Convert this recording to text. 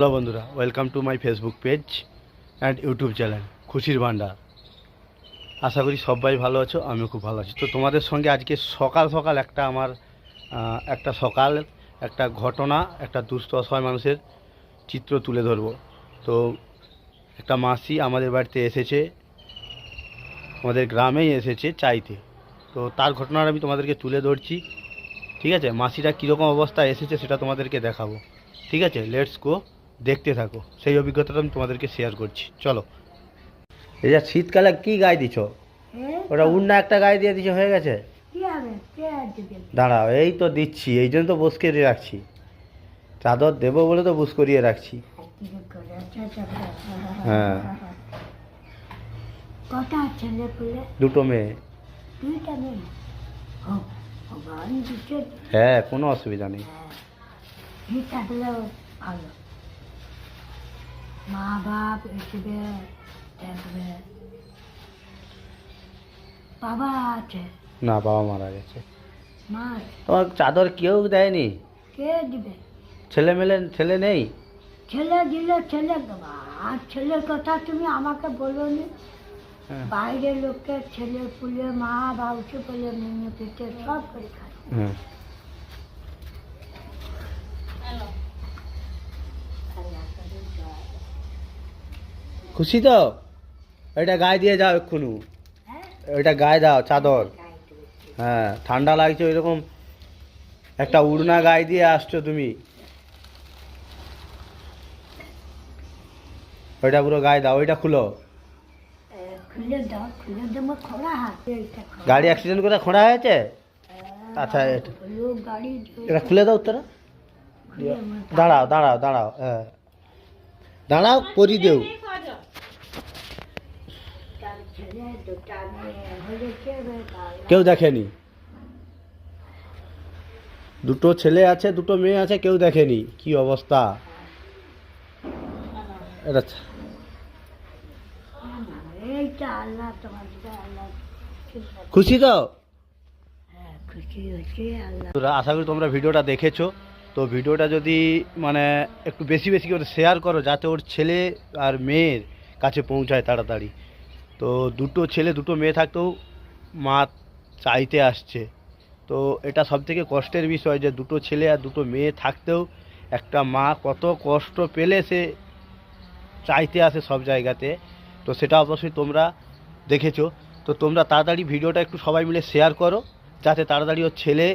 Hello বন্ধুরা, welcome to my Facebook page and YouTube channel খুশির ভান্ডার। আশা করি সবাই ভালো আছো, আমিও খুব ভালো আছি। তো তোমাদের সঙ্গে আজকে সকাল সকাল একটা ঘটনা, একটা দুস্থ অসহায় মানুষের চিত্র তুলে ধরবো। তো একটা মাসি আমাদের বাড়িতে এসেছে, আমাদের গ্রামেই এসেছে চাইতে। তো তার ঘটনাটা আমি তোমাদেরকে তুলে ধরছি, ঠিক আছে? মাসিটা কীরকম অবস্থায় এসেছে সেটা তোমাদেরকে দেখাবো, ঠিক আছে? লেটস গো, দেখতে থাকো। সেই অভিজ্ঞতাটা আমি তোমাদেরকে শেয়ার করছি, চলো। এই যে শীতকালে কি গায়ে দিছ? ওটা উন্না একটা গায়ে দিয়ে দিছ, হয়ে গেছে? দাঁড়াও, এই তো দিচ্ছি, এই জন্য তো বুস করিয়ে রাখছি। চাদর দেবো বলে তো বুস করিয়ে রাখছি। হ্যাঁ, দুটো মেয়ে। হ্যাঁ, কোনো অসুবিধা নেই। মা বাপ হিসেবে বাবা আছে না, বাবা মারা গেছে। মা তোমার চাদর কেউ দেয়নি? কে দিবে? ছেলে নেই? ছেলে দিলে ছেলে দেবা, আর ছেলের কথা তুমি আমাকে বলো নি। হ্যাঁ। বাইরের লোককে ছেলে পুলে মা বাবুকে বলে মেয়ে পেটে সব করে খায়। হ্যাঁ, খুশি তো? এটা গায়ে দিয়ে যাও এক্ষুনি, ওইটা গায়ে দাও চাদর। হ্যাঁ, ঠান্ডা লাগছে, ওইরকম একটা উড়না গায়ে দিয়ে আসছো তুমি, ওইটা পুরো গায়ে দাও। ওইটা খুলো। খুলে দাও, খুলে দেবো। খোলা হাতে গাড়ি অ্যাক্সিডেন্ট করে খোঁড়া হয়েছে? আচ্ছা, গাড়ি এটা খুলে দাও উত্তরা। দাঁড়াও দাঁড়াও দাঁড়াও, হ্যাঁ দাঁড়াও, পরি দেও। কেউ দেখেনি? দুটো ছেলে আছে, দুটো মেয়ে আছে, কেউ দেখেনি? কি অবস্থা এটা! খুশি তো? আশা করি তোমরা ভিডিওটা দেখেছো। তো ভিডিওটা যদি মানে একটু বেশি বেশি করে শেয়ার করো, যাতে ওর ছেলে আর মেয়ের কাছে পৌঁছায় তাড়াতাড়ি। তো দুটো ছেলে দুটো মেয়ে থাকতেও মা চাইতে আসছে। তো এটা সবথেকে কষ্টের বিষয়, যে দুটো ছেলে আর দুটো মেয়ে থাকতেও একটা মা কত কষ্ট পেলে সে চাইতে আসে সব জায়গাতে। তো সেটা অবশ্যই তোমরা দেখেছো। তো তোমরা তাড়াতাড়ি ভিডিওটা একটু সবাই মিলে শেয়ার করো, যাতে তাড়াতাড়ি ওর ছেলে